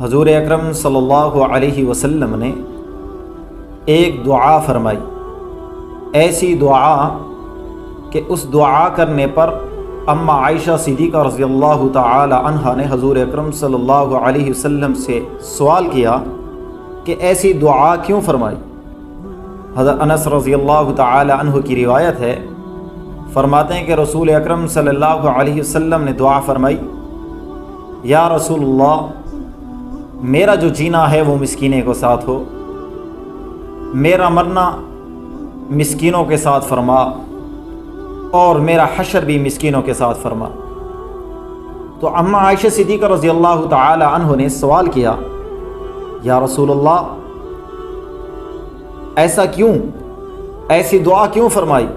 حضور اکرم صلی اللہ علیہ وسلم نے ایک دعا فرمائی، ایسی دعا کہ اس دعا کرنے پر اماں عائشہ صدیقہ رضی اللہ تعالی عنہا نے حضور اکرم صلی اللہ علیہ وسلم سے سوال کیا کہ ایسی دعا کیوں فرمائی۔ حضرت انس رضی اللہ تعالی عنہ کی روایت ہے، فرماتے ہیں کہ رسول اکرم صلی اللہ علیہ وسلم نے دعا فرمائی، یا رسول اللہ، میرا جو جینا ہے وہ مسکینے کے ساتھ ہو، میرا مرنا مسکینوں کے ساتھ فرما، اور میرا حشر بھی مسکینوں کے ساتھ فرما۔ تو اماں عائشہ صدیقہ رضی اللہ تعالی عنہ نے سوال کیا، یا رسول اللہ، ایسا کیوں، ایسی دعا کیوں فرمائی؟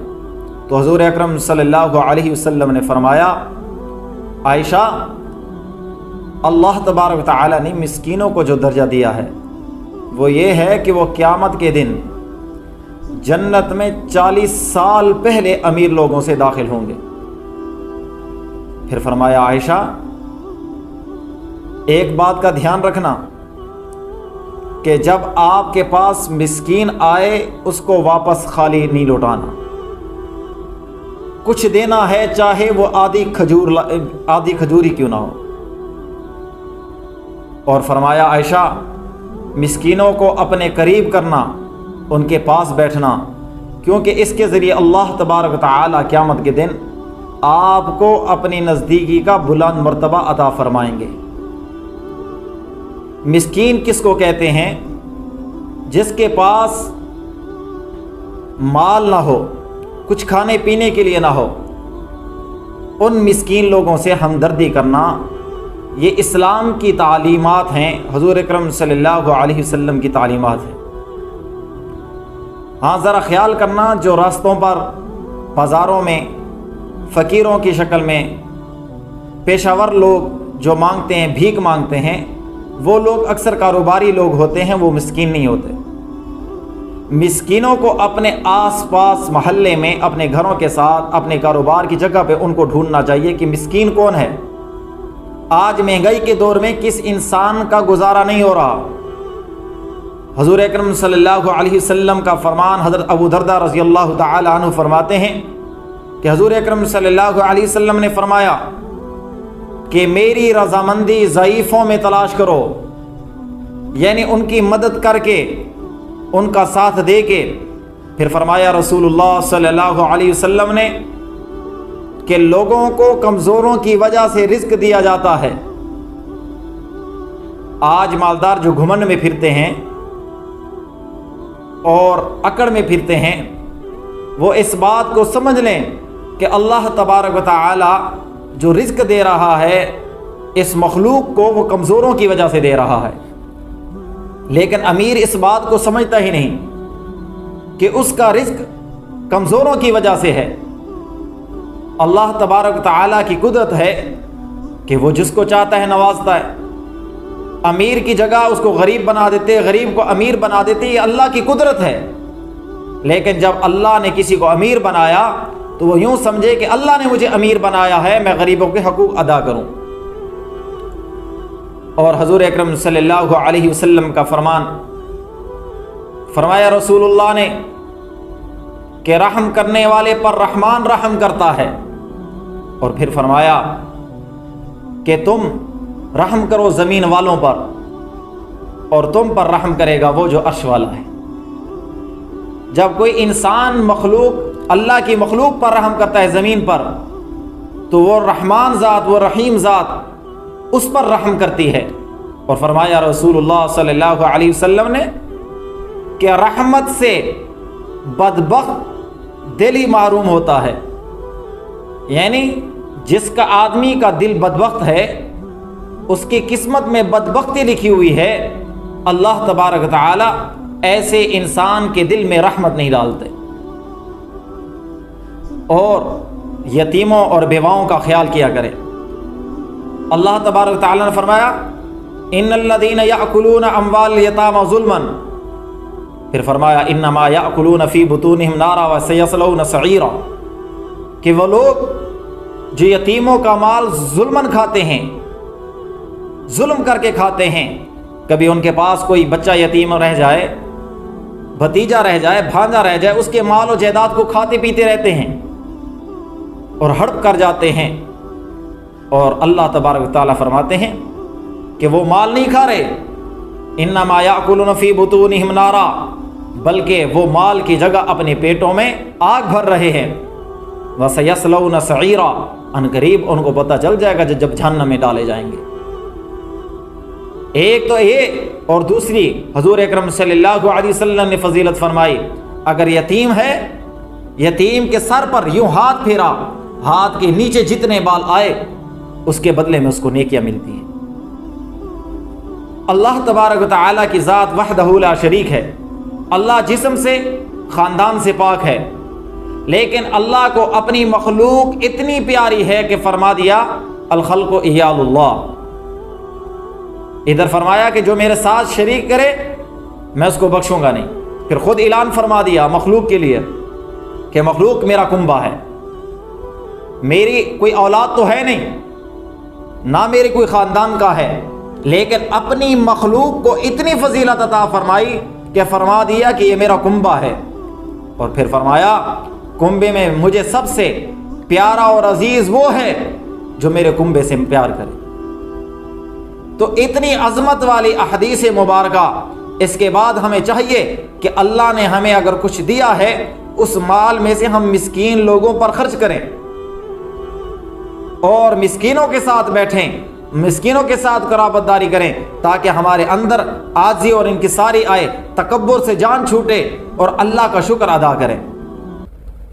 تو حضور اکرم صلی اللہ علیہ وسلم نے فرمایا، عائشہ، اللہ تبارک و تعالی نے مسکینوں کو جو درجہ دیا ہے وہ یہ ہے کہ وہ قیامت کے دن جنت میں 40 سال پہلے امیر لوگوں سے داخل ہوں گے۔ پھر فرمایا، عائشہ، ایک بات کا دھیان رکھنا کہ جب آپ کے پاس مسکین آئے اس کو واپس خالی نہیں لوٹانا، کچھ دینا ہے، چاہے وہ آدھی کھجوری کیوں نہ ہو۔ اور فرمایا، عائشہ، مسکینوں کو اپنے قریب کرنا، ان کے پاس بیٹھنا، کیونکہ اس کے ذریعے اللہ تبارک و تعالی قیامت کے دن آپ کو اپنی نزدیکی کا بلند مرتبہ عطا فرمائیں گے۔ مسکین کس کو کہتے ہیں؟ جس کے پاس مال نہ ہو، کچھ کھانے پینے کے لیے نہ ہو، ان مسکین لوگوں سے ہمدردی کرنا، یہ اسلام کی تعلیمات ہیں، حضور اکرم صلی اللہ علیہ وسلم کی تعلیمات ہیں۔ ہاں، ذرا خیال کرنا، جو راستوں پر، بازاروں میں فقیروں کی شکل میں پیشہ ور لوگ جو مانگتے ہیں، بھیک مانگتے ہیں، وہ لوگ اکثر کاروباری لوگ ہوتے ہیں، وہ مسکین نہیں ہوتے۔ مسکینوں کو اپنے آس پاس محلے میں، اپنے گھروں کے ساتھ، اپنے کاروبار کی جگہ پہ ان کو ڈھونڈنا چاہیے کہ مسکین کون ہے۔ آج مہنگائی کے دور میں کس انسان کا گزارا نہیں ہو رہا۔ حضور اکرم صلی اللہ علیہ وسلم کا فرمان، حضرت ابو درداء رضی اللہ تعالی عنہ فرماتے ہیں کہ حضور اکرم صلی اللہ علیہ وسلم نے فرمایا کہ میری رضامندی ضعیفوں میں تلاش کرو، یعنی ان کی مدد کر کے، ان کا ساتھ دے کے۔ پھر فرمایا رسول اللہ صلی اللہ علیہ وسلم نے کہ لوگوں کو کمزوروں کی وجہ سے رزق دیا جاتا ہے۔ آج مالدار جو گھمنڈ میں پھرتے ہیں اور اکڑ میں پھرتے ہیں، وہ اس بات کو سمجھ لیں کہ اللہ تبارک و تعالی جو رزق دے رہا ہے اس مخلوق کو، وہ کمزوروں کی وجہ سے دے رہا ہے۔ لیکن امیر اس بات کو سمجھتا ہی نہیں کہ اس کا رزق کمزوروں کی وجہ سے ہے۔ اللہ تبارک و تعالی کی قدرت ہے کہ وہ جس کو چاہتا ہے نوازتا ہے۔ امیر کی جگہ اس کو غریب بنا دیتے، غریب کو امیر بنا دیتے، یہ اللہ کی قدرت ہے۔ لیکن جب اللہ نے کسی کو امیر بنایا تو وہ یوں سمجھے کہ اللہ نے مجھے امیر بنایا ہے، میں غریبوں کے حقوق ادا کروں۔ اور حضور اکرم صلی اللہ علیہ وسلم کا فرمان، فرمایا رسول اللہ نے کہ رحم کرنے والے پر رحمان رحم کرتا ہے۔ اور پھر فرمایا کہ تم رحم کرو زمین والوں پر، اور تم پر رحم کرے گا وہ جو عرش والا ہے۔ جب کوئی انسان مخلوق، اللہ کی مخلوق پر رحم کرتا ہے زمین پر، تو وہ رحمان ذات، وہ رحیم ذات اس پر رحم کرتی ہے۔ اور فرمایا رسول اللہ صلی اللہ علیہ وسلم نے کہ رحمت سے بدبخت دل ہی محروم ہوتا ہے، یعنی جس کا آدمی کا دل بدبخت ہے، اس کی قسمت میں بدبختی لکھی ہوئی ہے، اللہ تبارک تعالی ایسے انسان کے دل میں رحمت نہیں ڈالتے۔ اور یتیموں اور بیواؤں کا خیال کیا کرے۔ اللہ تبارک تعالی نے فرمایا، ان الذین یأکلون اموال الیتامی ظلما، پھر فرمایا انما یأکلون فی بطونہم نارا وسیصلون سعیرا، کہ وہ لوگ جو یتیموں کا مال ظلماً کھاتے ہیں، ظلم کر کے کھاتے ہیں، کبھی ان کے پاس کوئی بچہ یتیم رہ جائے، بھتیجا رہ جائے، بھانجا رہ جائے، اس کے مال و جائیداد کو کھاتے پیتے رہتے ہیں اور ہڑپ کر جاتے ہیں، اور اللہ تبارک و تعالیٰ فرماتے ہیں کہ وہ مال نہیں کھا رہے، انما یاکلون فی بطونہم نارا، بلکہ وہ مال کی جگہ اپنے پیٹوں میں آگ بھر رہے ہیں، وسیصلون سعیرا، ان قریب ان کو پتہ چل جائے گا جب جہنم میں ڈالے جائیں گے۔ ایک تو یہ، اور دوسری حضور اکرم صلی اللہ علیہ وسلم نے فضیلت فرمائی، اگر یتیم ہے، یتیم کے سر پر یوں ہاتھ پھیرا، ہاتھ کے نیچے جتنے بال آئے اس کے بدلے میں اس کو نیکیاں ملتی ہیں۔ اللہ تبارک و تعالیٰ کی ذات وحدہ لا شریک ہے، اللہ جسم سے، خاندان سے پاک ہے، لیکن اللہ کو اپنی مخلوق اتنی پیاری ہے کہ فرما دیا الخلق عیال اللہ۔ ادھر فرمایا کہ جو میرے ساتھ شریک کرے میں اس کو بخشوں گا نہیں، پھر خود اعلان فرما دیا مخلوق کے لیے کہ مخلوق میرا کنبہ ہے، میری کوئی اولاد تو ہے نہیں، نہ میری کوئی خاندان کا ہے، لیکن اپنی مخلوق کو اتنی فضیلت عطا فرمائی کہ فرما دیا کہ یہ میرا کنبہ ہے، اور پھر فرمایا کنبے میں مجھے سب سے پیارا اور عزیز وہ ہے جو میرے کنبے سے پیار کرے۔ تو اتنی عظمت والی احادیث مبارکہ، اس کے بعد ہمیں چاہیے کہ اللہ نے ہمیں اگر کچھ دیا ہے اس مال میں سے ہم مسکین لوگوں پر خرچ کریں، اور مسکینوں کے ساتھ بیٹھیں، مسکینوں کے ساتھ قرابت داری کریں، تاکہ ہمارے اندر عاجزی اور انکساری آئے، تکبر سے جان چھوٹے اور اللہ کا شکر ادا کریں۔